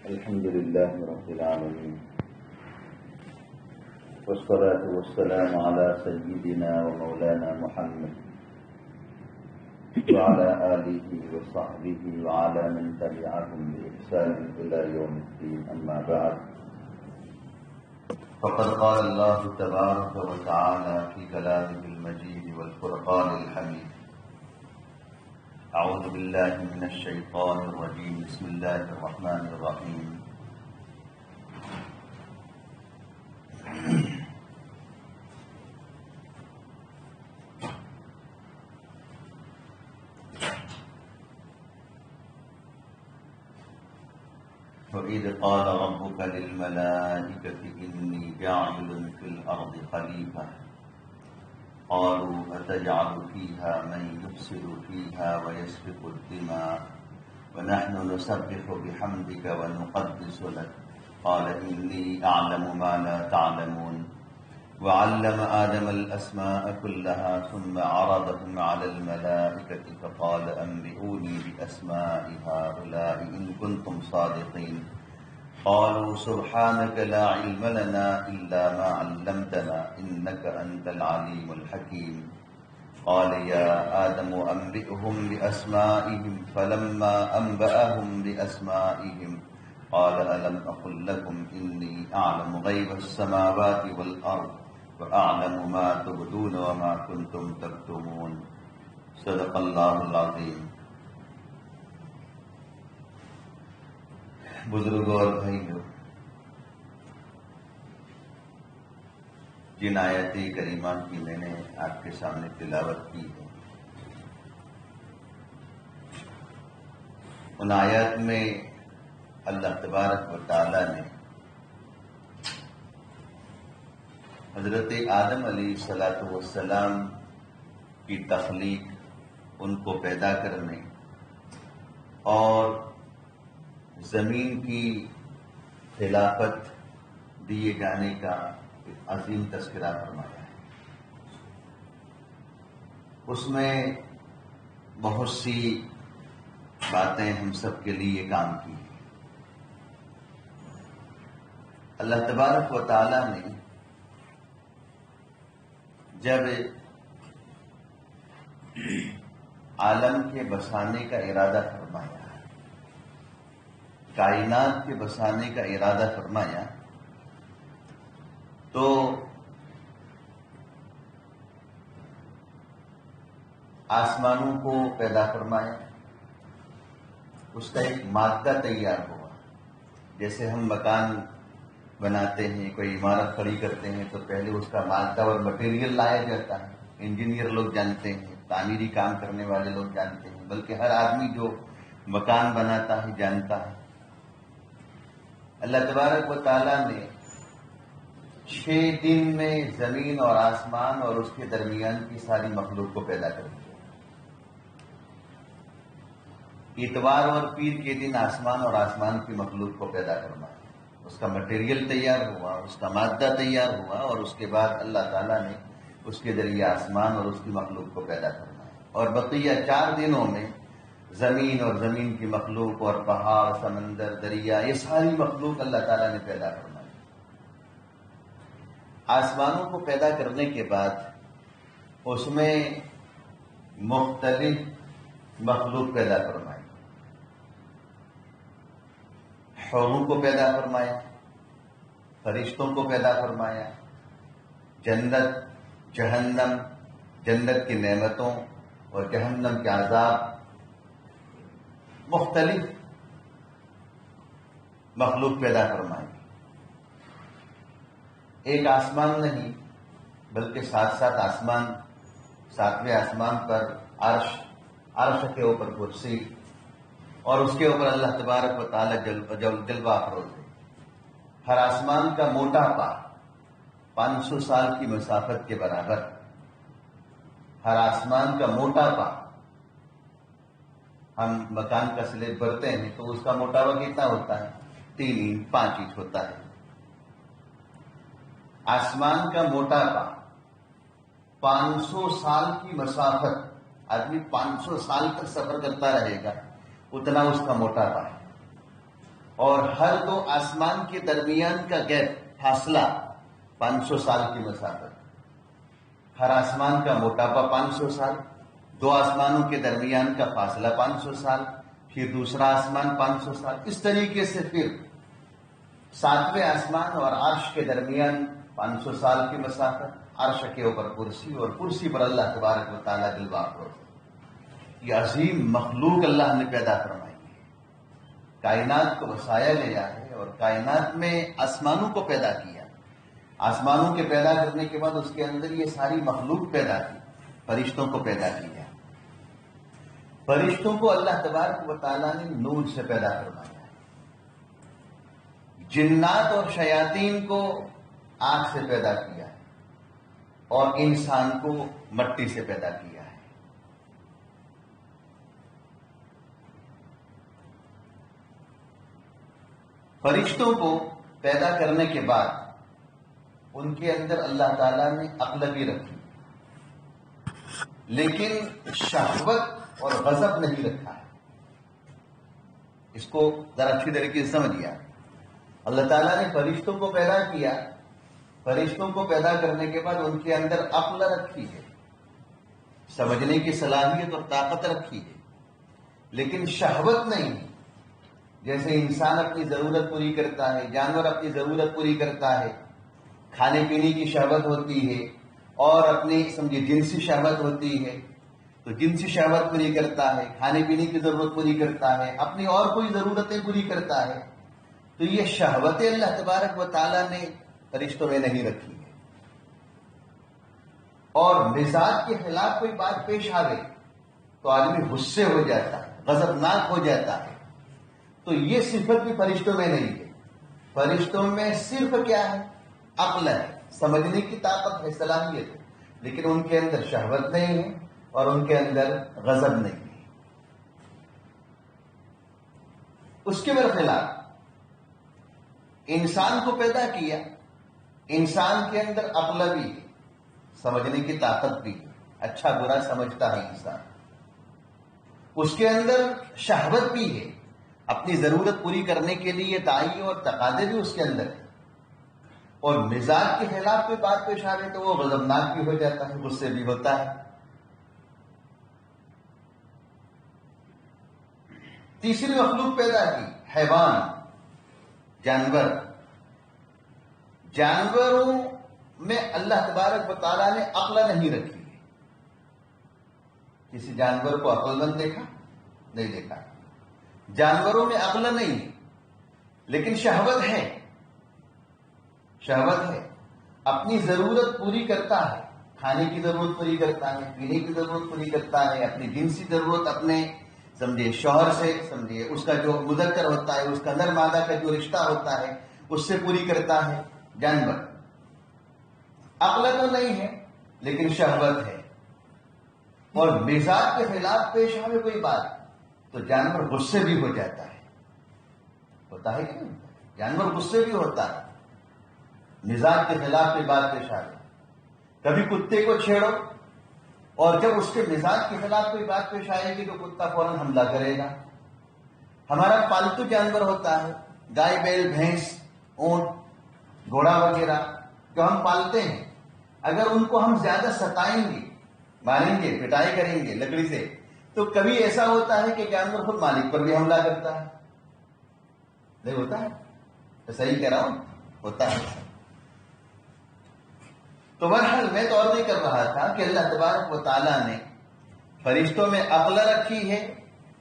الحمد لله رب العالمين، والصلاة والسلام على سيدنا ومولانا محمد وعلى آله وصحبه وعلى من تبعهم بإحسان إلى يوم الدين. أما بعد، فقد قال الله تبارك وتعالى في كلامه المجيد والفرقان الحميد: أعوذ بالله من الشيطان الرجيم، بسم الله الرحمن الرحيم. وَإِذْ قَالَ رَبُّكَ لِلْمَلَائِكَةِ إِنِّي جَاعِلٌ فِي الْأَرْضِ خَلِيفَةً قالوا أتجعل فيها من يفسد فيها ويسفك الدماء ونحن نسبح بحمدك ونقدس لك قال إني أعلم ما لا تعلمون وعلم آدم الأسماء كلها ثم عرضهم على الملائكة فقال أنبئوني بأسماء هؤلاء إن كنتم صادقين قالوا سبحانك لا علم لنا إلا ما علمتنا إنك أنت العليم الحكيم قال يا آدم أنبئهم بأسمائهم فلما أنبأهم بأسمائهم قال ألم أقل لكم إني أعلم غيب السماوات والأرض وأعلم ما تبدون وما كنتم تكتمون. صدق اللہ العظیم. بزرگوں اور بھائیوں، جن آیات کریمہ کی میں نے آپ کے سامنے تلاوت کی ہے، ان آیات میں اللہ تبارک و تعالی نے حضرت آدم علیہ السلام کی تخلیق، ان کو پیدا کرنے اور زمین کی خلافت دیے جانے کا عظیم تذکرہ فرمایا ہے. اس میں بہت سی باتیں ہم سب کے لیے کام کی. اللہ تبارک و تعالی نے جب عالم کے بسانے کا ارادہ فرمایا، کائنات کے بسانے کا ارادہ فرمایا، تو آسمانوں کو پیدا فرمایا، اس کا ایک مادہ تیار ہوا. جیسے ہم مکان بناتے ہیں، کوئی عمارت کھڑی کرتے ہیں تو پہلے اس کا مادہ اور مٹیریل لایا جاتا ہے. انجینئر لوگ جانتے ہیں، تعمیری کام کرنے والے لوگ جانتے ہیں، بلکہ ہر آدمی جو مکان بناتا ہے جانتا ہے. اللہ تبارک و تعالیٰ نے 6 دن میں زمین اور آسمان اور اس کے درمیان کی ساری مخلوق کو پیدا کر دیا. اتوار اور پیر کے دن آسمان اور آسمان کی مخلوق کو پیدا کرنا ہے. اس کا مٹیریل تیار ہوا، اس کا مادہ تیار ہوا، اور اس کے بعد اللہ تعالیٰ نے اس کے ذریعے آسمان اور اس کی مخلوق کو پیدا کرنا ہے. اور بقیہ 4 دنوں میں زمین اور زمین کی مخلوق اور پہاڑ، سمندر، دریا، یہ ساری مخلوق اللہ تعالیٰ نے پیدا کرنا ہے. آسمانوں کو پیدا کرنے کے بعد اس میں مختلف مخلوق پیدا فرمائی. حوروں کو پیدا فرمایا، فرشتوں کو پیدا فرمایا، جنت، جہنم، جنت کی نعمتوں اور جہنم کے عذاب، مختلف مخلوق پیدا فرمائی. ایک آسمان نہیں بلکہ 7 آسمان، 7ویں آسمان پر عرش کے اوپر کرسی، اور اس کے اوپر اللہ تبارک و تعالی جلوہ افروز ہے. ہر آسمان کا موٹا پا 500 سال کی مسافت کے برابر. ہر آسمان کا موٹا پا، ہم مکان کا سلیب بھرتے ہیں تو اس کا موٹاپا کتنا ہوتا ہے؟ 3 انچ 5 انچ ہوتا ہے. آسمان کا موٹاپا 500 سال کی مسافت، آدمی 500 سال تک سفر کرتا رہے گا، اتنا اس کا موٹاپا ہے. اور ہر دو آسمان کے درمیان کا گیپ فاصلہ 500 سال کی مسافت. ہر آسمان کا موٹاپا 500 سال، دو آسمانوں کے درمیان کا فاصلہ 500 سال، پھر دوسرا آسمان 500 سال. اس طریقے سے پھر 7ویں آسمان اور عرش کے درمیان 500 سال کی مسافت، عرش کے اوپر کرسی اور کرسی پر اللہ تبارک و تعالیٰ بالواقع. یہ عظیم مخلوق اللہ نے پیدا فرمائی ہے، کائنات کو وسایا گیا ہے اور کائنات میں آسمانوں کو پیدا کیا. آسمانوں کے پیدا کرنے کے بعد اس کے اندر یہ ساری مخلوق پیدا کی، فرشتوں کو پیدا کیا. فرشتوں کو اللہ تبارک و تعالیٰ نے نور سے پیدا فرمایا. جنات اور شیاطین کو آگ سے پیدا کیا ہے اور انسان کو مٹی سے پیدا کیا ہے. فرشتوں کو پیدا کرنے کے بعد ان کے اندر اللہ تعالیٰ نے عقل بھی رکھی، لیکن شہوت اور غضب نہیں رکھا ہے. اس کو ذرا اچھی طریقے سے سمجھیے. اللہ تعالیٰ نے فرشتوں کو پیدا کیا، فرشتوں کو پیدا کرنے کے بعد ان کے اندر عقل رکھی ہے، سمجھنے کی صلاحیت اور طاقت رکھی ہے، لیکن شہوت نہیں. جیسے انسان اپنی ضرورت پوری کرتا ہے، جانور اپنی ضرورت پوری کرتا ہے، کھانے پینے کی شہوت ہوتی ہے اور اپنی سمجھے جنسی شہوت ہوتی ہے، تو جنسی شہوت پوری کرتا ہے، کھانے پینے کی ضرورت پوری کرتا ہے، اپنی اور کوئی ضرورتیں پوری کرتا ہے. تو یہ شہوتیں اللہ تبارک و تعالیٰ نے فرشتوں میں نہیں رکھی ہے. اور مزاج کے خلاف کوئی بات پیش آوے تو آدمی غصے ہو جاتا ہے، غضبناک ہو جاتا ہے. تو یہ صفت بھی فرشتوں میں نہیں ہے. فرشتوں میں صرف کیا ہے؟ عقل ہے، سمجھنے کی طاقت ہے، صلاحیت ہے، لیکن ان کے اندر شہوت نہیں ہے اور ان کے اندر غضب نہیں ہے. اس کے برخلاف انسان کو پیدا کیا، انسان کے اندر عقل بھی ہے، سمجھنے کی طاقت بھی ہے، اچھا برا سمجھتا ہے انسان. اس کے اندر شہوت بھی ہے، اپنی ضرورت پوری کرنے کے لیے داعی اور تقاضے بھی اس کے اندر ہے. اور مزاج کے خلاف کوئی بات پیش آ رہی تو وہ غضبناک بھی ہو جاتا ہے، غصے بھی ہوتا ہے. تیسری مخلوق پیدا کی حیوان، جانور. جانوروں میں اللہ تبارک و تعالیٰ نے عقل نہیں رکھی ہے. کسی جانور کو عقل مند دیکھا؟ نہیں دیکھا. جانوروں میں عقل نہیں لیکن شہوت ہے. شہوت ہے، اپنی ضرورت پوری کرتا ہے، کھانے کی ضرورت پوری کرتا ہے، پینے کی ضرورت پوری کرتا ہے، اپنی جنسی ضرورت اپنے سمجھے شوہر سے، سمجھے اس کا جو مذکر ہوتا ہے، اس کا نر مادہ کا جو رشتہ ہوتا ہے اس سے پوری کرتا ہے. جانور عقل تو نہیں ہے لیکن شہوت ہے. اور مزاج کے خلاف پیش آئے کوئی بات تو جانور غصے بھی ہو جاتا ہے. ہوتا ہے کہ نہیں؟ جانور غصے بھی ہوتا ہے، مزاج کے خلاف کوئی بات پیش آئے. کبھی کتے کو چھیڑو اور جب اس کے مزاج کے خلاف کوئی بات پیش آئے گی تو کتا فوراً حملہ کرے گا. ہمارا پالتو جانور ہوتا ہے، گائے بیل بھینس اونٹ گھوڑا وغیرہ جو ہم پالتے ہیں، اگر ان کو ہم زیادہ ستائیں گے، ماریں گے، پٹائی کریں گے لکڑی سے، تو کبھی ایسا ہوتا ہے کہ جانور خود مالک پر بھی حملہ کرتا ہے. نہیں ہوتا ہے؟ تو صحیح کہہ رہا ہوں، ہوتا ہے. تو بہرحال میں تو اور نہیں کر رہا تھا کہ اللہ تبارک و تعالیٰ نے فرشتوں میں عقل رکھی ہے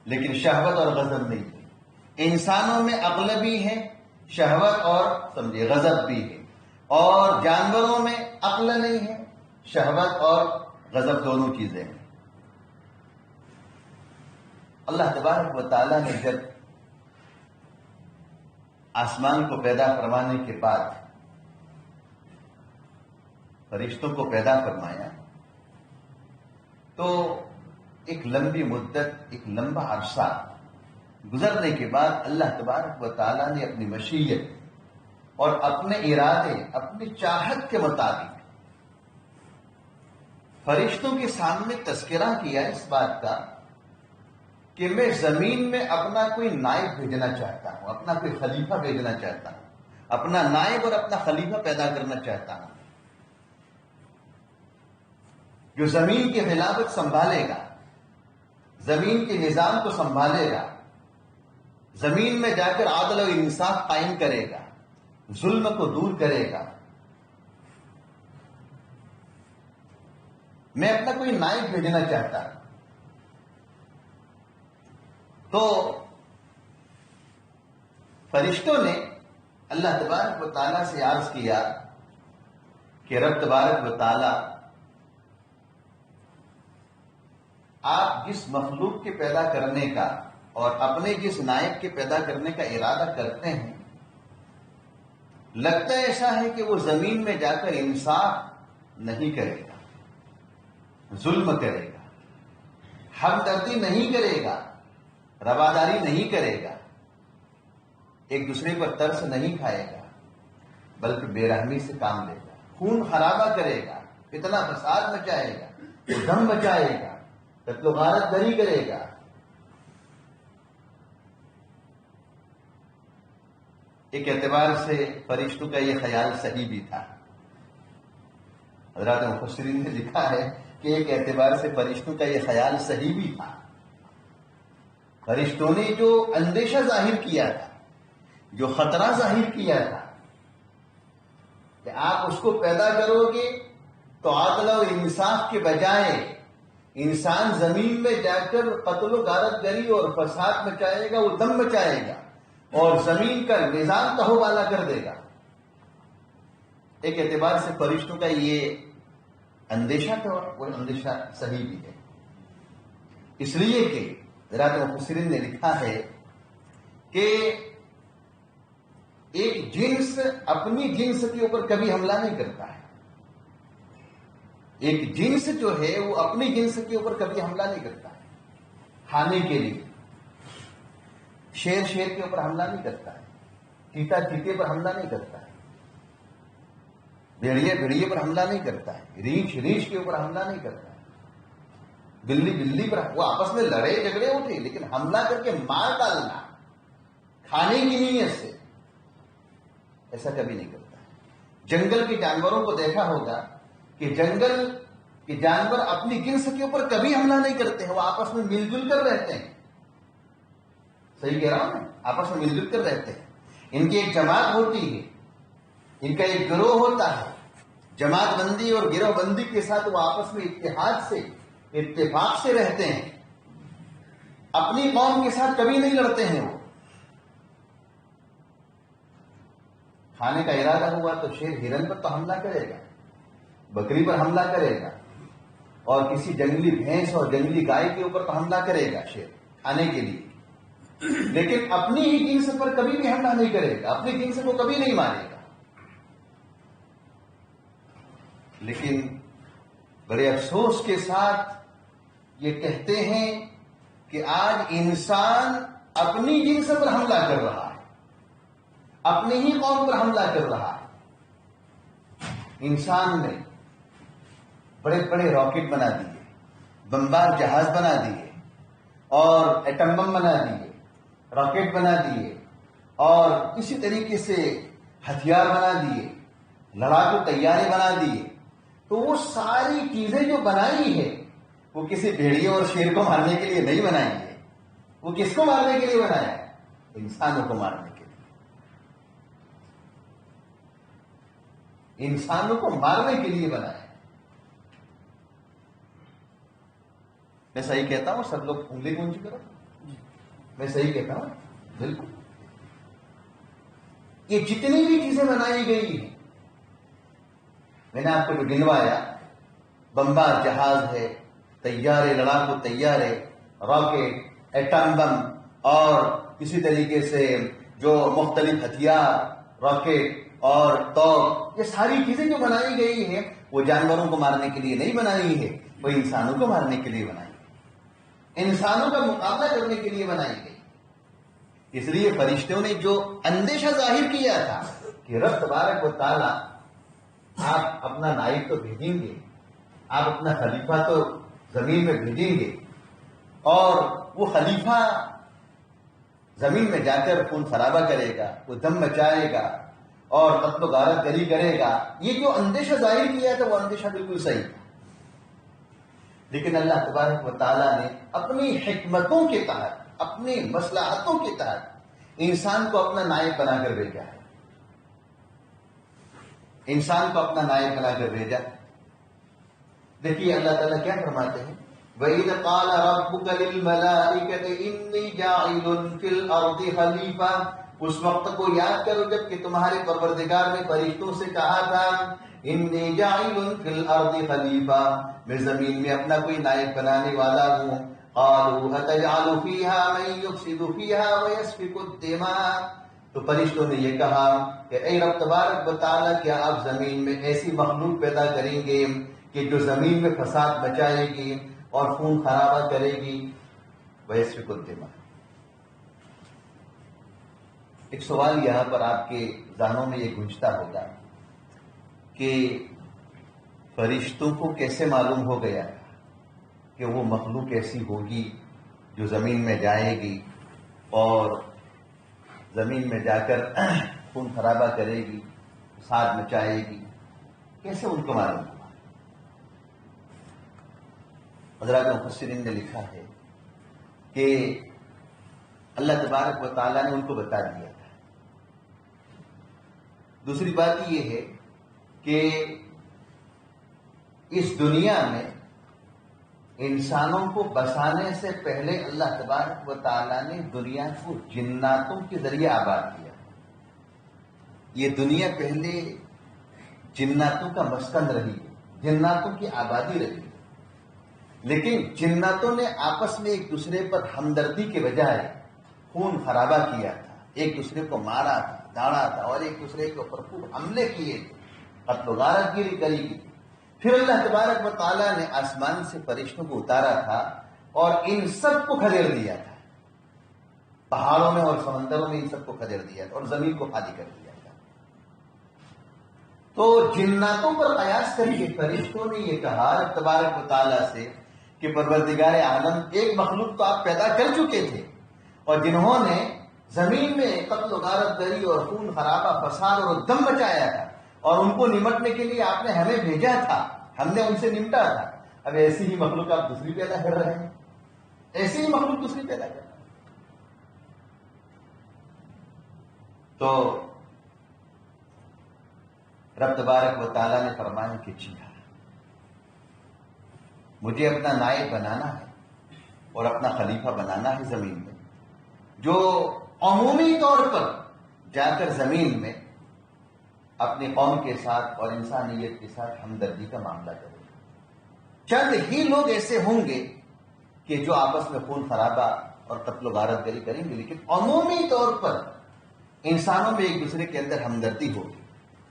لیکن شہوت اور غضب نہیں ہے. انسانوں میں عقل بھی ہے، شہوت اور سمجھے غضب بھی ہے. اور جانوروں میں عقل نہیں ہے، شہوت اور غضب دونوں چیزیں ہیں. اللہ تبارک و تعالیٰ نے جب آسمان کو پیدا فرمانے کے بعد فرشتوں کو پیدا فرمایا تو ایک لمبی مدت، ایک لمبا عرصہ گزرنے کے بعد اللہ تبارک و تعالیٰ نے اپنی مشیت اور اپنے ارادے، اپنی چاہت کے مطابق فرشتوں کے سامنے تذکرہ کیا اس بات کا کہ میں زمین میں اپنا کوئی نائب بھیجنا چاہتا ہوں، اپنا کوئی خلیفہ بھیجنا چاہتا ہوں، اپنا نائب اور اپنا خلیفہ پیدا کرنا چاہتا ہوں جو زمین کی خلافت سنبھالے گا، زمین کے نظام کو سنبھالے گا، زمین میں جا کر عدل و انصاف قائم کرے گا، ظلم کو دور کرے گا۔ میں اپنا کوئی نائب بھیجنا چاہتا ہوں۔ تو فرشتوں نے اللہ تبارک و تعالیٰ سے عرض کیا کہ رب تبارک و تعالیٰ، آپ جس مخلوق کے پیدا کرنے کا اور اپنے جس نائب کے پیدا کرنے کا ارادہ کرتے ہیں، لگتا ایسا ہے کہ وہ زمین میں جا کر انصاف نہیں کرے گا، ظلم کرے گا، ہمدردی نہیں کرے گا، رواداری نہیں کرے گا، ایک دوسرے پر ترس نہیں کھائے گا، بلکہ بے رحمی سے کام لے گا، خون خرابہ کرے گا، اتنا فساد مچائے گا، وہ دم بچائے گا، قتل و غارت گری کرے گا۔ ایک اعتبار سے فرشتوں کا یہ خیال صحیح بھی تھا۔ حضرات مفسرین نے لکھا ہے کہ ایک اعتبار سے فرشتوں کا یہ خیال صحیح بھی تھا۔ فرشتوں نے جو اندیشہ ظاہر کیا تھا، جو خطرہ ظاہر کیا تھا کہ آپ اس کو پیدا کرو گے تو عدل و انصاف کے بجائے انسان زمین میں جا کر قتل و غارت گری اور فساد مچائے گا، وہ دم مچائے گا اور زمین کا نظام تہو بالا کر دے گا۔ ایک اعتبار سے فرشتوں کا یہ اندیشہ تھا، وہ اندیشہ صحیح بھی ہے، اس لیے کہ حضرات مفسرین نے لکھا ہے کہ ایک جنس اپنی جنس کے اوپر کبھی حملہ نہیں کرتا ہے۔ ایک جنس جو ہے وہ اپنی جنس کے اوپر کبھی حملہ نہیں کرتا ہے۔ کھانے کے لیے شیر شیر کے اوپر حملہ نہیں کرتا ہے، چیتا چیتے پر حملہ نہیں کرتا ہے، بھیڑیے بھیڑیے پر حملہ نہیں کرتا ہے، ریچھ ریچھ کے اوپر حملہ نہیں کرتا ہے، بلی بلی پر، وہ آپس میں لڑے جھگڑے اٹھے لیکن حملہ کر کے مار ڈالنا کھانے کی نیت سے ایسا کبھی نہیں کرتا ہے۔ جنگل کے جانوروں کو دیکھا ہوگا کہ جنگل کے جانور اپنی جنس کے اوپر کبھی حملہ نہیں کرتے ہیں، وہ آپس میں مل جل کر رہتے ہیں۔ صحیح کہہ رہا ہوں نا، آپس میں مل جل کر رہتے ہیں۔ ان کی ایک جماعت ہوتی ہے، ان کا ایک گروہ ہوتا ہے، جماعت بندی اور گروہ بندی کے ساتھ وہ آپس میں اتحاد سے اتفاق سے رہتے ہیں، اپنی قوم کے ساتھ کبھی نہیں لڑتے ہیں۔ وہ کھانے کا ارادہ ہوا تو شیر ہرن پر تو حملہ کرے گا، بکری پر حملہ کرے گا، اور کسی جنگلی بھینس اور جنگلی گائے کے اوپر تو حملہ کرے گا شیر کھانے کے لیے، لیکن اپنی ہی جنس پر کبھی بھی حملہ نہیں کرے گا، اپنی جنس کو کبھی نہیں مارے گا۔ لیکن بڑے افسوس کے ساتھ یہ کہتے ہیں کہ آج انسان اپنی جنس پر حملہ کر رہا ہے، اپنی ہی قوم پر حملہ کر رہا ہے۔ انسان نے بڑے بڑے راکٹ بنا دیے، بمبار جہاز بنا دیے، اور ایٹم بم بنا دیے، راکٹ بنا دیے، اور اسی طریقے سے ہتھیار بنا دیے، لڑاکو طیارے بنا دیے۔ تو وہ ساری چیزیں جو بنائی ہے وہ کسی بھیڑیے اور شیر کو مارنے کے لیے نہیں بنائی ہے، وہ کس کو مارنے کے لیے بنایا ہے؟ انسانوں کو مارنے کے لیے، انسانوں کو مارنے کے لیے بنایا ہے۔ میں صحیح کہتا ہوں؟ سب لوگ انگلی گونجی کرو، میں صحیح کہتا ہوں؟ بالکل۔ یہ جتنی بھی چیزیں بنائی گئی ہیں، میں نے آپ کو جو گنوایا، بمبار جہاز ہے، طیارے، لڑاکو طیارے، راکٹ، ایٹم بم، اور اسی طریقے سے جو مختلف ہتھیار، راکٹ اور توپ، یہ ساری چیزیں جو بنائی گئی ہیں وہ جانوروں کو مارنے کے لیے نہیں بنائی ہے، وہ انسانوں کو مارنے کے لیے بنائی ہے، انسانوں کا مقابلہ کرنے کے لیے بنائی گئی۔ اس لیے فرشتوں نے جو اندیشہ ظاہر کیا تھا کہ رب تبارک و تعالیٰ آپ اپنا نائب تو بھیجیں گے، آپ اپنا خلیفہ تو زمین میں بھیجیں گے، اور وہ خلیفہ زمین میں جا کر خون خرابہ کرے گا، وہ دم مچائے گا اور قتل و غارت گری کرے گا، یہ جو اندیشہ ظاہر کیا تھا وہ اندیشہ بالکل صحیح تھا. لیکن اللہ تبارک و تعالیٰ نے اپنی حکمتوں کے تحت، اپنی مصلحتوں کے تحت انسان کو اپنا نائب بنا کر بھیجا ہے. انسان کو اپنا نائب بنا کر بھیجا. دیکھیے اللہ تعالیٰ کیا فرماتے ہیں، وَإِذْ قَالَ رَبُّكَ لِلْمَلَائِكَةِ إِنِّي جَاعِلٌ فِي الْأَرْضِ خَلِيفَةً، اس وقت کو یاد کرو جب کہ تمہارے پروردگار نے فرشتوں سے کہا تھا انی جاعل فی الارض خلیفہ، میں زمین میں اپنا کوئی نائب بنانے والا ہوں. قالوا اتجعل فیہا من یفسد فیہا ویسفک الدماء، تو فرشتوں نے یہ کہا کہ اے رب تبارک و تعالیٰ، کیا آپ زمین میں ایسی مخلوق پیدا کریں گے کہ جو زمین میں فساد مچائے گی اور خون خرابہ کرے گی. ویسفک الدماء. ایک سوال یہاں پر آپ کے ذہنوں میں یہ گونجتا ہوگا کہ فرشتوں کو کیسے معلوم ہو گیا کہ وہ مخلوق ایسی ہوگی جو زمین میں جائے گی اور زمین میں جا کر خون خرابہ کرے گی، فساد مچائے گی، کیسے ان کو معلوم ہوا؟ حضرات مفسرین نے لکھا ہے کہ اللہ تبارک و تعالیٰ نے ان کو بتا دیا تھا. دوسری بات یہ ہے کہ اس دنیا میں انسانوں کو بسانے سے پہلے اللہ تبارک و تعالیٰ نے دنیا کو جناتوں کے ذریعے آباد کیا. یہ دنیا پہلے جناتوں کا مسکن رہی ہے، جناتوں کی آبادی رہی ہے، لیکن جناتوں نے آپس میں ایک دوسرے پر ہمدردی کے بجائے خون خرابہ کیا تھا، ایک دوسرے کو مارا تھا، داڑا تھا اور ایک دوسرے کے اوپر خوب حملے کیے تھے، قتل و غارت گیری کری گئی. پھر اللہ تبارک و تعالیٰ نے آسمان سے فرشتوں کو اتارا تھا اور ان سب کو کھدیر دیا تھا، پہاڑوں میں اور سمندروں میں ان سب کو کھدیر دیا تھا اور زمین کو خالی کر دیا تھا. تو جناتوں پر قیاس کر کے فرشتوں نے یہ کہا رب تبارک و تعالیٰ سے کہ پروردگار عالم، ایک مخلوق تو آپ پیدا کر چکے تھے اور جنہوں نے زمین میں قتل و غارت گری اور خون خرابہ، فساد اور دم مچایا تھا، اور ان کو نمٹنے کے لیے آپ نے ہمیں بھیجا تھا، ہم نے ان سے نمٹا تھا. اب ایسی ہی مخلوق آپ دوسری پیدا کر رہے ہیں، ایسی ہی مخلوق دوسری پیدا کر رہے ہیں. تو رب تبارک و تعالیٰ نے فرمایا کہ جی ہاں، مجھے اپنا نائب بنانا ہے اور اپنا خلیفہ بنانا ہے زمین میں، جو عمومی طور پر جا کر زمین میں اپنی قوم کے ساتھ اور انسانیت کے ساتھ ہمدردی کا معاملہ کرے. چند ہی لوگ ایسے ہوں گے کہ جو آپس میں خون خرابہ اور قتل و غارت گری کریں گے، لیکن عمومی طور پر انسانوں میں ایک دوسرے کے اندر ہمدردی ہوگی،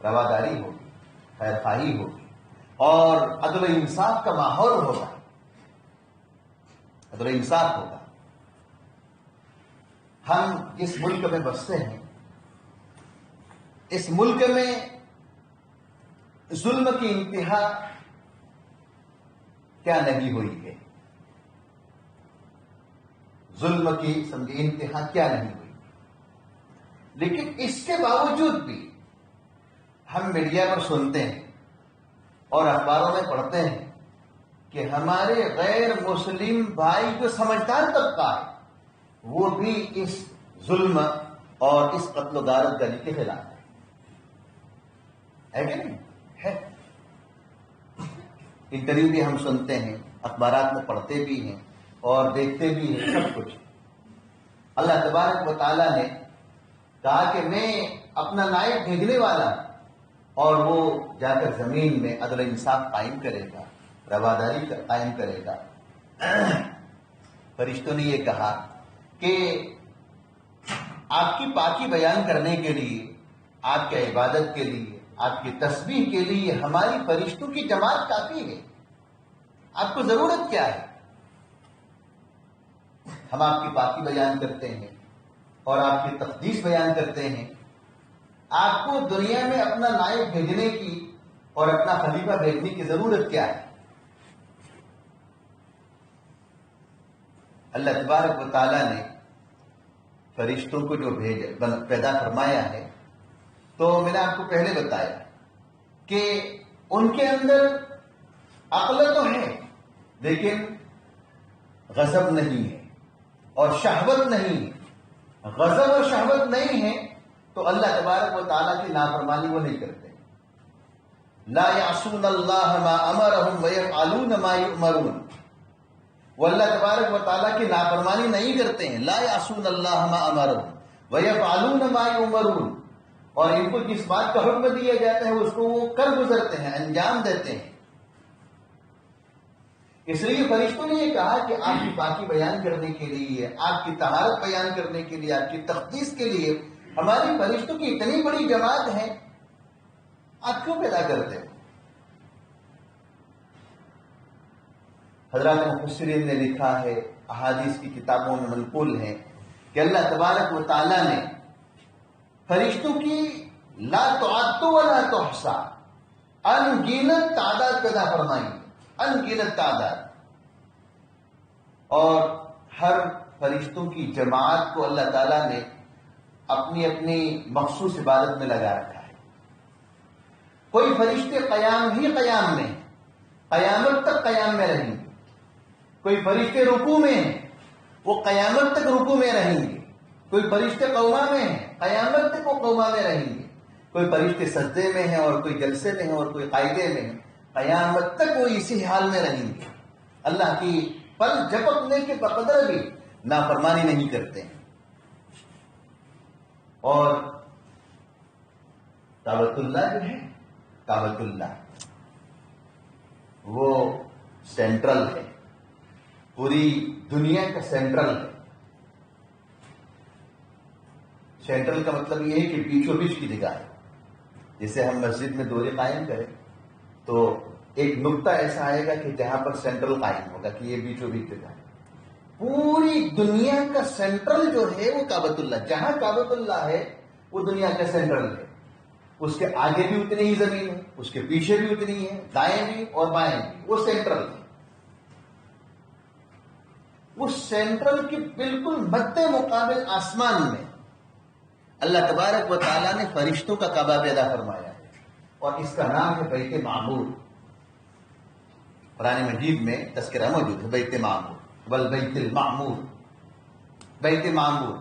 رواداری ہوگی، خیر خواہی ہوگی اور عدل و انصاف کا ماحول ہوگا، عدل و انصاف ہوگا. ہم جس ملک میں بستے ہیں، اس ملک میں ظلم کی انتہا کیا نہیں ہوئی ہے، ظلم کی انتہا کیا نہیں ہوئی، لیکن اس کے باوجود بھی ہم میڈیا پر سنتے ہیں اور اخباروں میں پڑھتے ہیں کہ ہمارے غیر مسلم بھائی جو سمجھدار طبقہ ہے وہ بھی اس ظلم اور اس قتل و غارت گری کے خلاف ہے کہ نہیں ہے. انٹرویو بھی ہم سنتے ہیں، اخبارات میں پڑھتے بھی ہیں اور دیکھتے بھی ہیں، سب کچھ. اللہ تبارک و تعالیٰ نے کہا کہ میں اپنا نائب بھیجنے والا ہوں اور وہ جا کر زمین میں عدل و انصاف قائم کرے گا، رواداری قائم کرے گا. فرشتوں نے یہ کہا کہ آپ کی پاکی بیان کرنے کے لیے، آپ کے عبادت کے لیے، آپ کی تسبیح کے لیے ہماری فرشتوں کی جماعت کافی ہے، آپ کو ضرورت کیا ہے؟ ہم آپ کی پاکی بیان کرتے ہیں اور آپ کی تقدیس بیان کرتے ہیں. آپ کو دنیا میں اپنا نائب بھیجنے کی اور اپنا خلیفہ بھیجنے کی ضرورت کیا ہے؟ اللہ تبارک و تعالیٰ نے فرشتوں کو جو پیدا فرمایا ہے، تو میں نے آپ کو پہلے بتایا کہ ان کے اندر عقل تو ہے لیکن غضب نہیں ہے اور شہوت نہیں ہے۔ غضب اور شہوت نہیں ہے تو اللہ تبارک و تعالیٰ کی نافرمانی وہ نہیں کرتے۔ لا یعصون اللہ ما امرہم ویفعلون ما یؤمرون، وہ اللہ تبارک و تعالیٰ کی نافرمانی نہیں کرتے ہیں۔ لا یعصون اللہ ما امرہم ویفعلون ما یؤمرون، اور ان کو جس بات کا حکم دیا جاتا ہے اس کو وہ کر گزرتے ہیں، انجام دیتے ہیں۔ اس لیے فرشتوں نے یہ کہا کہ آپ کی پاکی بیان کرنے کے لیے، آپ کی طہارت بیان کرنے کے لیے، آپ کی تقدیس کے لیے ہماری فرشتوں کی اتنی بڑی جماعت ہے، آپ کیوں پیدا کرتے ہو؟ حضرات مفسرین نے لکھا ہے، احادیث کی کتابوں میں منقول ہے کہ اللہ تبارک و تعالیٰ نے فرشتوں کی لا تعد ولا تحصى ان گنت تعداد پیدا فرمائی، ان گنت تعداد، اور ہر فرشتوں کی جماعت کو اللہ تعالیٰ نے اپنی اپنی مخصوص عبادت میں لگا رکھا ہے۔ کوئی فرشتے قیام ہی قیام میں، قیامت تک قیام میں رہیں گے۔ کوئی فرشتے رکوع میں ہیں، وہ قیامت تک رکوع میں رہیں گے۔ کوئی فرشتے قوما میں ہیں، قیامت تک وہ قوما میں رہیں گے۔ کوئی فرشتے سجدے میں ہیں اور کوئی جلسے میں ہیں اور کوئی قاعدے میں ہیں، قیامت تک وہ اسی حال میں رہیں گے۔ اللہ کی پل جھپکنے کے بقدر بھی نافرمانی نہیں کرتے ہیں۔ اور کعبۃ اللہ جو ہے، کعبۃ اللہ وہ سینٹرل ہے، پوری دنیا کا سینٹرل ہے۔ سینٹرل کا مطلب یہ ہے کہ بیچوں بیچ کی جگہ ہے۔ جیسے ہم مسجد میں دوری قائم کریں تو ایک نقطہ ایسا آئے گا کہ جہاں پر سینٹرل قائم ہوگا کہ یہ بیچوں بیچ جگہ ہے۔ پوری دنیا کا سینٹرل جو ہے وہ کعبۃ اللہ، جہاں کعبۃ اللہ ہے وہ دنیا کا سینٹرل ہے۔ اس کے آگے بھی اتنی ہی زمین ہے، اس کے پیچھے بھی اتنی ہے، دائیں بھی اور بائیں بھی، وہ سینٹرل ہے۔ اس سینٹرل کے بالکل مد مقابل آسمان میں اللہ تبارک و تعالیٰ نے فرشتوں کا کعبہ پیدا فرمایا ہے، اور اس کا نام ہے بیت معمور۔ قرآن مجید میں تذکرہ موجود ہے بیت معمور، والبیت المعمور، بیت معمور۔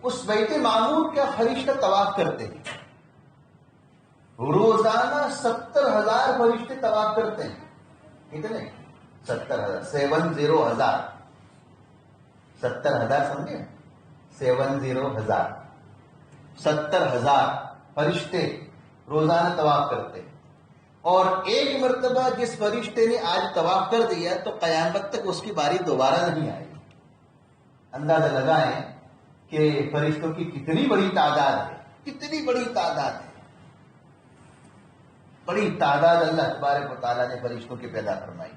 اس بیت معمور کا فرشتہ طواف کرتے ہیں، روزانہ 70,000 فرشتے طواف کرتے ہیں۔ کتنے؟ 70,000، 70,000، 70,000 سمجھے؟ 70,000، 70,000 فرشتے روزانہ طواف کرتے ہیں۔ اور ایک مرتبہ جس فرشتے نے آج طواف کر دیا تو قیامت تک اس کی باری دوبارہ نہیں آئے گی۔ اندازہ لگائیں کہ فرشتوں کی کتنی بڑی تعداد ہے، کتنی بڑی تعداد ہے۔ بڑی تعداد اللہ تبارک و تعالیٰ نے فرشتوں کی پیدا فرمائی۔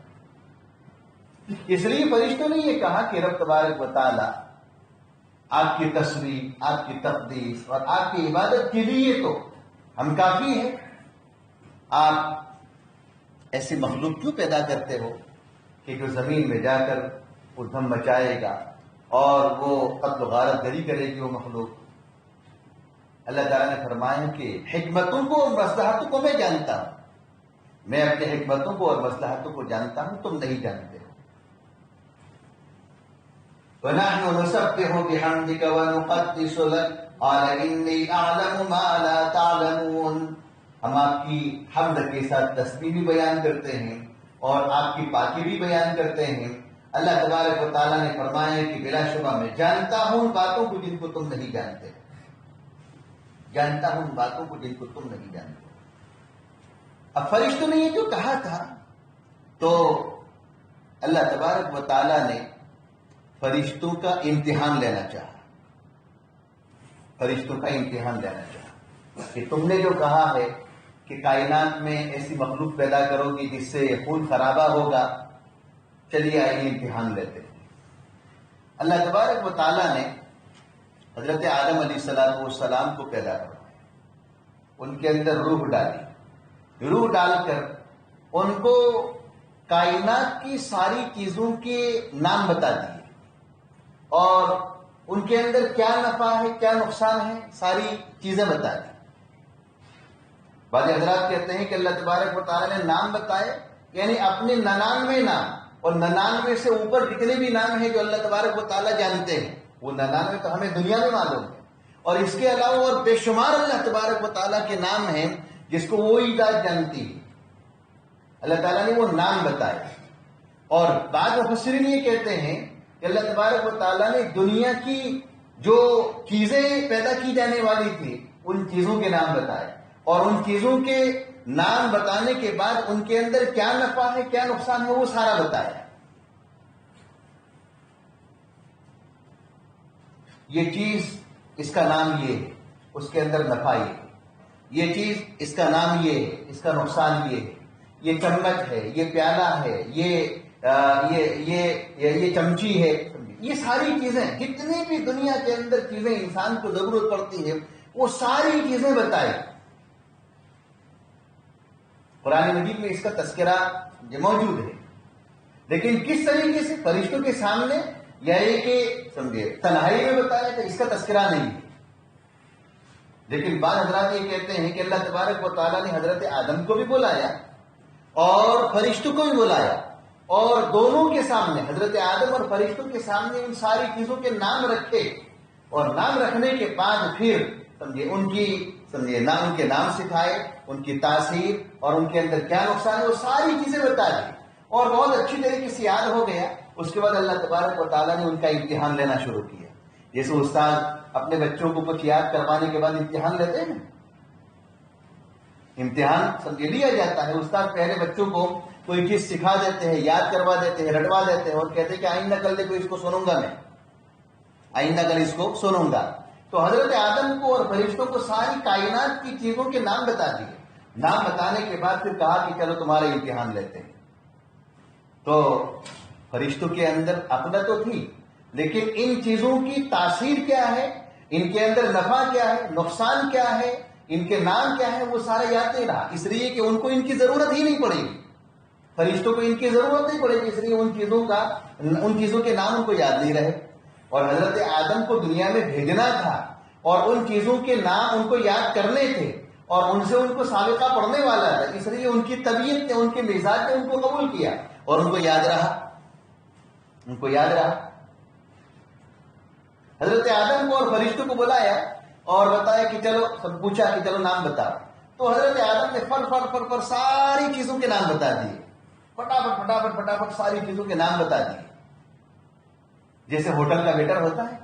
اس لیے فرشتوں نے یہ کہا کہ رب تبارک و تعالیٰ آپ کی تسبیح، آپ کی تقدیس اور آپ کی عبادت کے لیے تو ہم کافی ہیں، آپ ایسی مخلوق کیوں پیدا کرتے ہو کہ جو زمین میں جا کر ادھم مچائے گا اور وہ قتل و غارت گری کرے گی وہ مخلوق۔ اللہ تعالیٰ نے فرمایا کہ حکمتوں کو اور مصلحتوں کو میں جانتا ہوں، میں اپنے حکمتوں کو اور مصلحتوں کو جانتا ہوں، تم نہیں جانتے ہو۔ وَنَحْنُ نُسَبِّحُ بِحَمْدِكَ وَنُقَدِّسُ لَكَ قَالَ إِنِّي أَعْلَمُ مَا لَا تَعْلَمُونَ۔ ہم آپ کی حمد کے ساتھ تسبیح بھی بیان کرتے ہیں اور آپ کی پاکی بھی بیان کرتے ہیں۔ اللہ تبارک و تعالیٰ نے فرمایا کہ بلا شبہ میں جانتا ہوں ان باتوں کو جن کو تم نہیں جانتے، جانتا ہوں ان باتوں کو جن کو تم نہیں جانتے۔ اب فرشتوں نے یہ جو کہا تھا تو اللہ تبارک و تعالیٰ نے فرشتوں کا امتحان لینا چاہا، فرشتوں کا امتحان لینا چاہا کہ تم نے جو کہا ہے کہ کائنات میں ایسی مخلوق پیدا کرو گی جس سے خون خرابہ ہوگا، چلیے آئیے امتحان لیتے ہیں۔ اللہ تبارک و تعالیٰ نے حضرت آدم علیہ السلام کو پیدا کروایا، ان کے اندر روح ڈالی، روح ڈال کر ان کو کائنات کی ساری چیزوں کے نام بتا دیے اور ان کے اندر کیا نفع ہے کیا نقصان ہے ساری چیزیں بتا دی. بعض حضرات کہتے ہیں کہ اللہ تبارک و تعالیٰ نے نام بتائے یعنی اپنے 99 نام اور 99 سے اوپر جتنے بھی نام ہیں جو اللہ تبارک و تعالیٰ جانتے ہیں وہ 99 تو ہمیں دنیا میں معلوم ہے اور اس کے علاوہ اور بے شمار اللہ تبارک و تعالیٰ کے نام ہیں جس کو وہی ذات جانتی ہے. اللہ تعالیٰ نے وہ نام بتائے اور بعض مفسرین یہ کہتے ہیں کہ اللہ تبارک و تعالیٰ نے دنیا کی جو چیزیں پیدا کی جانے والی تھی ان چیزوں کے نام بتائے اور ان چیزوں کے نام بتانے کے بعد ان کے اندر کیا نفع ہے کیا نقصان ہے وہ سارا بتایا. یہ چیز اس کا نام یہ ہے اس کے اندر نفع یہ ہے, یہ چیز اس کا نام یہ ہے اس کا نقصان یہ ہے, یہ چمچ ہے یہ پیالہ ہے یہ چمچی ہے. یہ ساری چیزیں جتنی بھی دنیا کے اندر چیزیں انسان کو ضرورت پڑتی ہے وہ ساری چیزیں بتائی. قرآن مجید میں اس کا تذکرہ موجود ہے لیکن کس طریقے سے فرشتوں کے سامنے یا یہ کہ سمجھے تنہائی میں بتایا کہ اس کا تذکرہ نہیں ہے. لیکن بعض حضرات یہ کہتے ہیں کہ اللہ تبارک و تعالیٰ نے حضرت آدم کو بھی بلایا اور فرشتوں کو بھی بلایا اور دونوں کے سامنے حضرت آدم اور فرشتوں کے سامنے ان ساری چیزوں کے نام رکھے اور نام رکھنے کے بعد پھر سمجھے ان کے نام سکھائے ان کی تاثیر اور ان کے اندر کیا نقصان ہے وہ ساری چیزیں بتا دی اور بہت اچھی طریقے سے یاد ہو گیا. اس کے بعد اللہ تبارک و تعالیٰ نے ان کا امتحان لینا شروع کیا. جیسے استاد اپنے بچوں کو کچھ یاد کروانے کے بعد امتحان لیتے ہیں امتحان سمجھے لیا جاتا ہے. استاد پہلے بچوں کو کوئی چیز سکھا دیتے ہیں یاد کروا دیتے ہیں رٹوا دیتے ہیں اور کہتے ہیں کہ آئندہ کل دیکھو اس کو سنوں گا میں آئندہ کل اس کو سنوں گا. تو حضرت آدم کو اور فرشتوں کو ساری کائنات کی چیزوں کے نام بتا دیے. نام بتانے کے بعد پھر کہا کہ چلو تمہارے امتحان لیتے ہیں. تو فرشتوں کے اندر عقل تو تھی لیکن ان چیزوں کی تاثیر کیا ہے ان کے اندر نفع کیا ہے نقصان کیا ہے ان کے نام کیا ہے وہ سارا یاد نہیں رہا. اس لیے کہ ان کو ان کی ضرورت ہی نہیں پڑے گی. فرشتوں کو ان کی ضرورت نہیں پڑے گی اس لیے ان چیزوں کے نام ان کو یاد نہیں رہے. اور حضرت آدم کو دنیا میں بھیجنا تھا اور ان چیزوں کے نام ان کو یاد کرنے تھے اور ان سے ان کو سابقہ پڑھنے والا تھا. اس لیے ان کی طبیعت نے ان کے مزاج نے ان کو قبول کیا اور ان کو یاد رہا. حضرت آدم کو اور فرشتوں کو بلایا اور بتایا کہ چلو سب پوچھا کہ چلو نام بتاؤ. تو حضرت آدم نے فر ساری چیزوں کے نام بتا دیے. فٹافٹ ساری چیزوں کے نام بتا دیے. جیسے ہوٹل کا ویٹر ہوتا ہے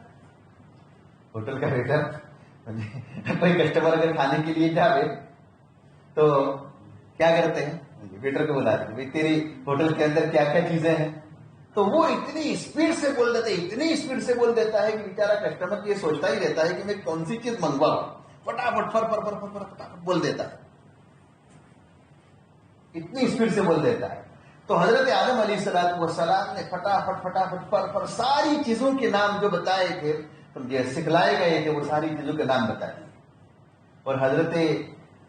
ہوٹل کا ویٹر کوئی کسٹمر اگر کھانے کے لیے جاوے تو کیا کرتے ہیں ویٹر کو بلاتے ہیں بھائی تیری ہوٹل کے اندر کیا کیا چیزیں ہیں. تو وہ اتنی اسپیڈ سے بول دیتا ہے کہ بیچارہ کسٹمر یہ سوچتا ہی رہتا ہے کہ میں کون سی چیز منگواؤں. فٹافٹ فٹافٹ بول دیتا ہے اتنی اسپیڈ سے بول دیتا ہے. تو حضرت آدم علیہ السلام نے فٹافٹ ساری چیزوں کے نام جو بتائے تھے سکھلائے گئے تھے وہ ساری چیزوں کے نام بتا دیے. اور حضرت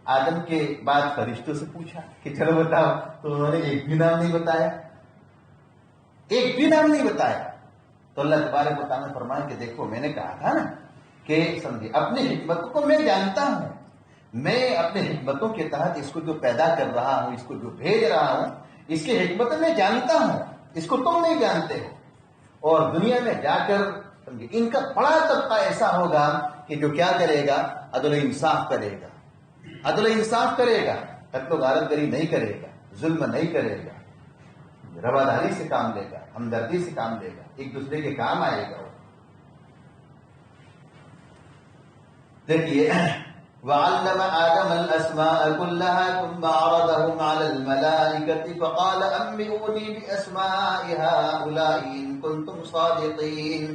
آدم کے بعد فرشتوں سے پوچھا کہ چلو بتاؤ تو انہوں نے ایک بھی نام نہیں بتایا. تو اللہ تبارک و تعالیٰ نے فرمایا کہ دیکھو میں نے کہا تھا نا کہ سمجھے اپنی حکمتوں کو میں جانتا ہوں. میں اپنے حکمتوں کے تحت اس کو جو پیدا کر رہا ہوں اس کو جو بھیج رہا ہوں اس کی حکمت میں جانتا ہوں اس کو تم نہیں جانتے ہو. اور دنیا میں جا کر ان کا بڑا طبقہ ایسا ہوگا کہ جو کیا کرے گا عدل و انصاف کرے گا قتل و غارت گری نہیں کرے گا ظلم نہیں کرے گا رواداری سے کام لے گا ہمدردی سے کام لے گا ایک دوسرے کے کام آئے گا. دیکھیے وعلم آدم الأسماء كلها ثم عرضهم على الملائكة فقال أنبئوني بأسماء هؤلاء إن كنتم صادقين.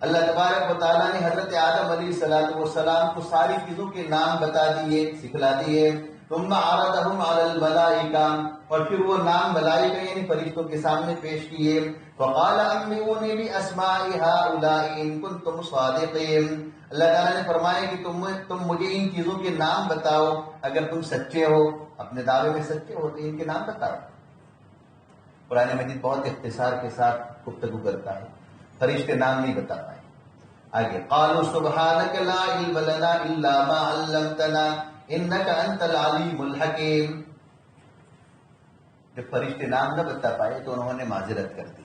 اللہ تبارک و تعالیٰ نے حضرت آدم علیہ السلام کو ساری چیزوں کے نام بتا دیے سکھلا دیے. ثم عرضهم على الملائكة اور پھر وہ نام ملائکہ یعنی فرشتوں کے سامنے پیش کیے. فقال انبئوني بأسماء هؤلاء إن كنتم صادقين. اللہ تعالیٰ نے فرمایا کہ تم مجھے ان چیزوں کے نام بتاؤ اگر تم سچے ہو اپنے دعوے میں سچے ہو تو ان کے نام بتاؤ. قرآن مجید بہت اختصار کے ساتھ گفتگو کرتا ہے، فرشتے نام نہیں بتا پائے. آگے قالوا سبحانك لا علم لنا الا ما علمتنا انك انت العلیم الحکیم. جب فرشتے نام نہ بتا پائے تو انہوں نے معذرت کر دی.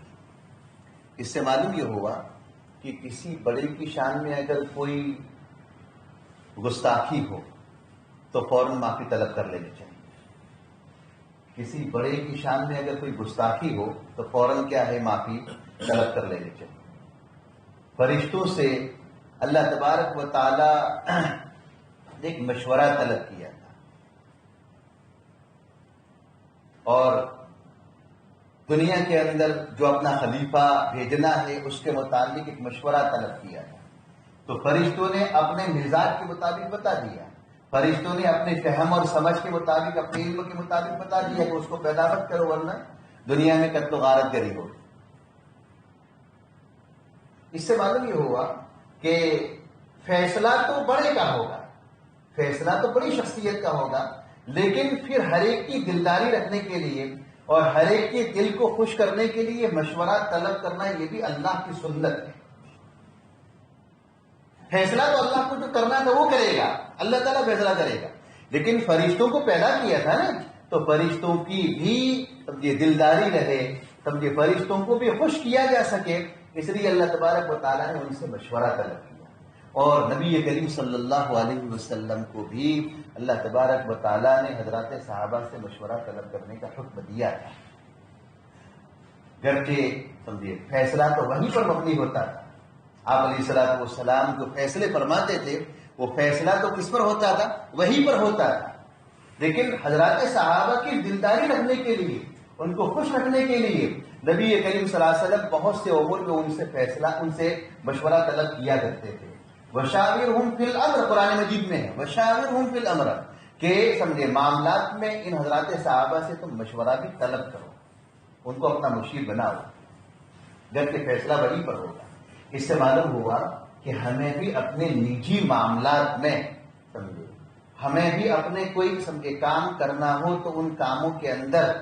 اس سے معلوم یہ ہوا کہ کسی بڑے کی شان میں اگر کوئی گستاخی ہو تو فوراً معافی طلب کر لینی چاہیے. کسی بڑے کی شان میں اگر کوئی گستاخی ہو تو فوراً کیا ہے، معافی طلب کر لینی چاہیے. فرشتوں سے اللہ تبارک و تعالی نے ایک مشورہ طلب کیا تھا اور دنیا کے اندر جو اپنا خلیفہ بھیجنا ہے اس کے متعلق ایک مشورہ طلب کیا تھا. تو فرشتوں نے اپنے مزاج کے مطابق بتا دیا، فرشتوں نے اپنے فہم اور سمجھ کے مطابق، اپنے علم کے مطابق بتا دیا کہ اس کو پیدا مت کرو ورنہ دنیا میں قتل و غارت گری ہوگی. اس سے معلوم یہ ہوا کہ فیصلہ تو بڑے کا ہوگا، فیصلہ تو بڑی شخصیت کا ہوگا، لیکن پھر ہر ایک کی دلداری رکھنے کے لیے اور ہر ایک کے دل کو خوش کرنے کے لیے مشورہ طلب کرنا یہ بھی اللہ کی سنت ہے. فیصلہ تو اللہ کو جو کرنا تھا وہ کرے گا، اللہ تعالیٰ فیصلہ کرے گا، لیکن فرشتوں کو پیدا کیا تھا نا، تو فرشتوں کی بھی سمجھے دلداری رہے، سمجھے فرشتوں کو بھی خوش کیا جا سکے، اس لیے اللہ تبارک و تعالیٰ نے ان سے مشورہ طلب کیا. اور نبی کریم صلی اللہ علیہ وسلم کو بھی اللہ تبارک و تعالیٰ نے حضرات صحابہ سے مشورہ طلب کرنے کا حکم دیا تھا. گرچہ سمجھے فیصلہ تو وہیں پر مبنی ہوتا تھا. آپ علیہ الصلوۃ والسلام جو فیصلے فرماتے تھے وہ فیصلہ تو کس پر ہوتا تھا؟ وہیں پر ہوتا تھا. لیکن حضرات صحابہ کی دلداری رکھنے کے لیے، ان کو خوش رکھنے کے لیے نبی کریم صلی اللہ علیہ وسلم بہت سے امور میں ان سے مشورہ طلب کیا کرتے تھے. وشاورہم فی الامر قرآن مجید میں ہے، وشاورہم فی الامر، کہ سمجھے معاملات میں ان حضرات صحابہ سے تم مشورہ بھی طلب کرو، ان کو اپنا مشیر بناؤ، جبکہ فیصلہ وہی پر ہوگا. اس سے معلوم ہوا کہ ہمیں بھی اپنے نجی معاملات میں سمجھے، ہمیں بھی اپنے کوئی سمجھے کام کرنا ہو تو ان کاموں کے اندر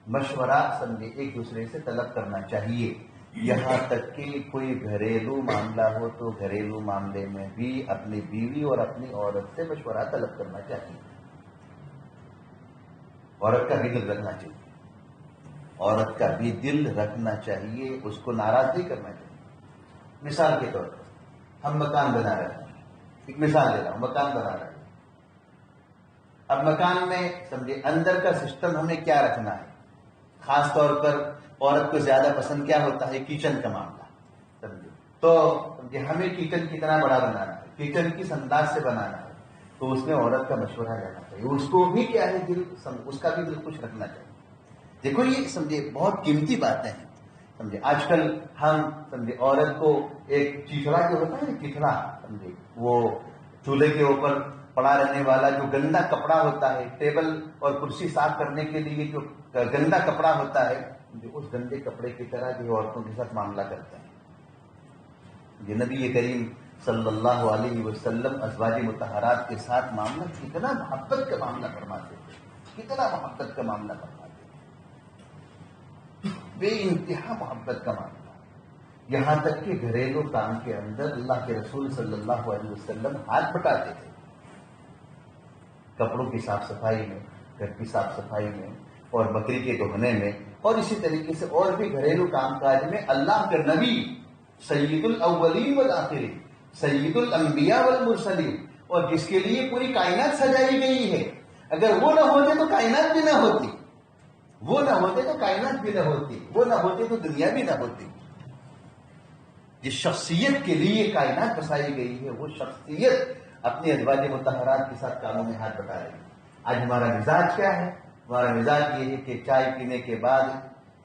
مشورہ سمجھے ایک دوسرے سے طلب کرنا چاہیے. یہاں تک کہ کوئی گھریلو معاملہ ہو تو گھریلو معاملے میں بھی اپنی بیوی اور اپنی عورت سے مشورہ طلب کرنا چاہیے. عورت کا بھی دل رکھنا چاہیے، عورت کا بھی دل رکھنا چاہیے، اس کو ناراض نہیں کرنا چاہیے. مثال کے طور پر ہم مکان بنا رہے ہیں، ایک مثال دے رہا ہوں، مکان بنا رہے ہیں. اب مکان میں سمجھے اندر کا سسٹم ہمیں کیا رکھنا ہے. خاص طور پر عورت کو زیادہ پسند کیا ہوتا ہے؟ کچن کا معاملہ. سمجھے تو سمجھے ہمیں کچن کتنا بڑا بنانا ہے، کچن کس انداز سے بنانا ہے، تو اس میں عورت کا مشورہ لینا چاہیے. اس کو بھی کیا ہے، دل اس کا بھی دل خوش رکھنا چاہیے. دیکھو یہ سمجھے بہت قیمتی باتیں ہیں. سمجھے آج کل ہم سمجھے عورت کو ایک چیتڑا جو ہوتا ہے نا، چیتڑا سمجھے وہ چولہے کے اوپر پڑا رہنے والا جو گندا کپڑا ہوتا ہے، ٹیبل اور کرسی صاف کرنے کے لیے جو گندا کپڑا ہوتا ہے، جو اس گندے کپڑے کی طرح جو عورتوں کے ساتھ معاملہ کرتا ہے. یہ نبی کریم صلی اللہ علیہ وسلم ازواج مطہرات کے ساتھ معاملہ کتنا محبت کا معاملہ فرماتے تھے، کتنا محبت کا معاملہ فرماتے تھے، بے انتہا محبت کا معاملہ. یہاں تک کہ گھریلو کام کے اندر اللہ کے رسول صلی اللہ علیہ وسلم ہاتھ بٹاتے تھے، کپڑوں کی صاف صفائی میں، گھر کی صاف صفائی میں اور بکری کے دہنے میں، اور اسی طریقے سے اور بھی گھریلو کام کاج میں اللہ کے نبی سید الاولین والآخرین، سید الانبیاء والمرسلین، اور جس کے لیے پوری کائنات سجائی گئی ہے، اگر وہ نہ ہوتے تو کائنات بھی نہ ہوتی، وہ نہ ہوتے تو کائنات بھی نہ ہوتی، وہ نہ ہوتے تو دنیا بھی نہ ہوتی. جس شخصیت کے لیے کائنات بسائی گئی ہے وہ شخصیت اپنی ازواج مطہرات کے ساتھ کاموں میں ہاتھ بٹا رہی ہے. آج ہمارا مزاج کیا ہے؟ ہمارا مزاج یہ ہے کہ چائے پینے کے بعد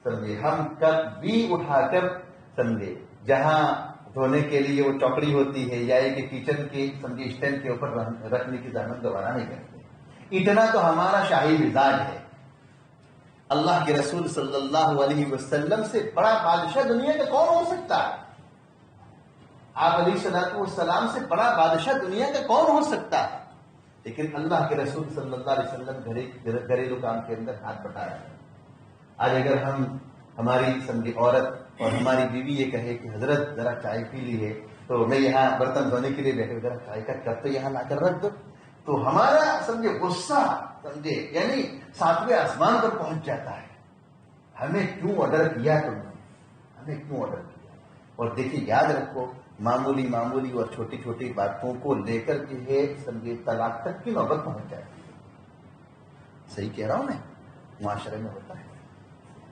سمجھے ہم کب بھی اٹھا کر سمجھے جہاں دھونے کے لیے وہ چوکڑی ہوتی ہے یا ایک کچن کے سمجھے اسٹینڈ کے اوپر رکھنے کی زحمت گوارا نہیں کرتے. اتنا تو ہمارا شاہی مزاج ہے. اللہ کے رسول صلی اللہ علیہ وسلم سے بڑا بادشاہ دنیا کا کون ہو سکتا ہے؟ آپ علیہ الصلوۃ والسلام سے بڑا بادشاہ دنیا کا کون ہو سکتا ہے؟ لیکن اللہ کے رسول صلی اللہ علیہ وسلم گھریلو کام کے اندر ہاتھ بٹا رہے ہیں. آج اگر ہم ہماری سمجھے عورت اور ہماری بیوی یہ کہے کہ حضرت ذرا چائے پی لی ہے تو میں یہاں برتن دھونے کے لیے بیٹھے ذرا چائے کا کپ تو یہاں لا کر رکھ دو، تو ہمارا سمجھے غصہ سمجھے یعنی ساتویں آسمان پر پہنچ جاتا ہے، ہمیں کیوں آرڈر کیا تم نے، ہمیں کیوں آرڈر کیا؟ اور دیکھیے یاد رکھو معمولی معمولی اور چھوٹی چھوٹی باتوں کو لے کر کے ہے سمجھے طلاق تک کی نوبت پہنچ جاتی ہے۔ صحیح کہہ رہا ہوں میں؟ معاشرے میں ہوتا ہے،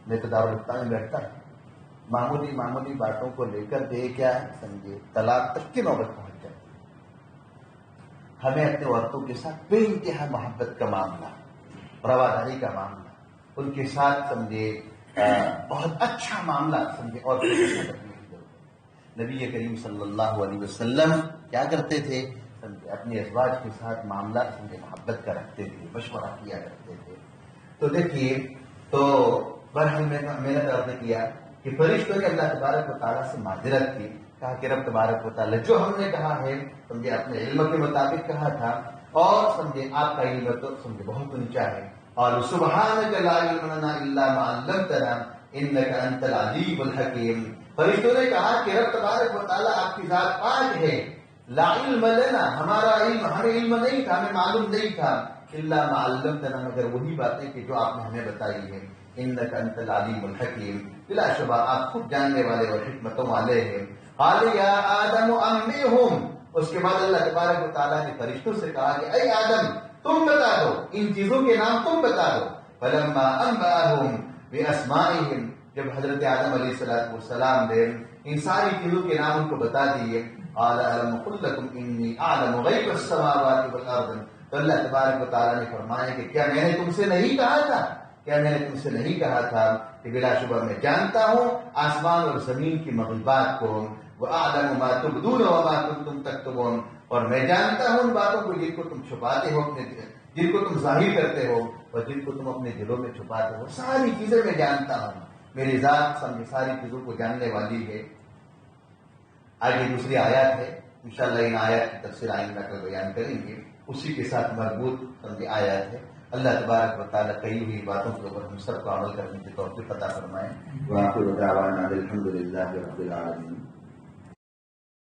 میں تو دارالفتا میں بیٹھتا ہوں، معمولی معمولی باتوں کو لے کر کے کیا ہے سمجھے طلاق تک کی نوبت پہنچ جاتی ہے۔ ہمیں اپنے عورتوں کے ساتھ بے انتہا محبت کا معاملہ، رواداری کا معاملہ، ان کے ساتھ سمجھے بہت اچھا معاملہ سمجھے اور نبی کریم صلی اللہ علیہ وسلم کیا کرتے تھے سمجھے اپنے ازواج کے ساتھ معاملہ سمجھے محبت کا رکھتے تھے، مشورہ کیا کرتے تھے۔ تو دیکھیے تو برحال میں نے عرض کیا کہ فرشتوں نے اللہ تبارک و تعالیٰ سے معذرت کی، کہا کہ رب تبارک و تعالیٰ جو ہم نے کہا ہے سمجھے اپنے علم کے مطابق کہا تھا، اور سمجھے آپ کا علم تو سمجھے بہت اونچا ہے، اور سبحانک لا علم لنا الا ما علمتنا انک انت العلیم الحکیم۔ فرشتوں نے کہا کہ رب تبارک و تعالیٰ آپ کی ذات پاک ہے، لا علم لنا ہمارا علم، ہمیں علم نہیں تھا، ہمیں معلوم نہیں تھا، الا ما علمتنا مگر وہی باتیں کہ جو آپ نے ہمیں بتائی ہے، انک انت العلیم الحکیم، بلا شبہ آپ خود جاننے والے اور حکمتوں والے ہیں۔ قال یا آدم انبئہم، اس کے بعد اللہ تبارک و تعالیٰ نے فرشتوں سے کہا کہ اے آدم تم بتا دو، ان چیزوں کے نام تم بتا دو۔ فلما انبأہم باسمائہم، جب حضرت آدم علیہ السلام نے ان ساری چیزوں کے نام ان کو بتا دیے، قال الم قل لکم انی اعلم غیب السماوات والارض، تو اللہ تبارک و تعالیٰ نے فرمایا کہ کیا میں نے تم سے نہیں کہا تھا، کیا میں نے تم سے نہیں کہا تھا کہ بلا شبہ میں جانتا ہوں آسمان اور زمین کی مغیبات کو، وَأَعْلَمُ مَا تُبْدُونَ وَمَا كُنتُمْ تَكْتُمُونَ، اور میں جانتا ہوں ان باتوں کو جن کو تم چھپاتے ہو، جن کو تم ظاہر کرتے ہو اور جن کو تم اپنے دلوں میں چھپاتے ہو، ساری چیزیں میں جانتا ہوں، میری ذات سمجھے ساری چیزوں کو جاننے والی ہے۔ آگے دوسری آیات ہے، انشاءاللہ ان آیات کی تفسیر آئندہ کل بیان کریں گے، اسی کے ساتھ مربوط سمجھے آیات ہے۔ اللہ تبارک و تعالیٰ کہی ہوئی باتوں کے اوپر ہم سب کو عمل کرنے کی توفیق عطا فرمائے۔ وآخر دعوانا الحمد للہ رب العالمین۔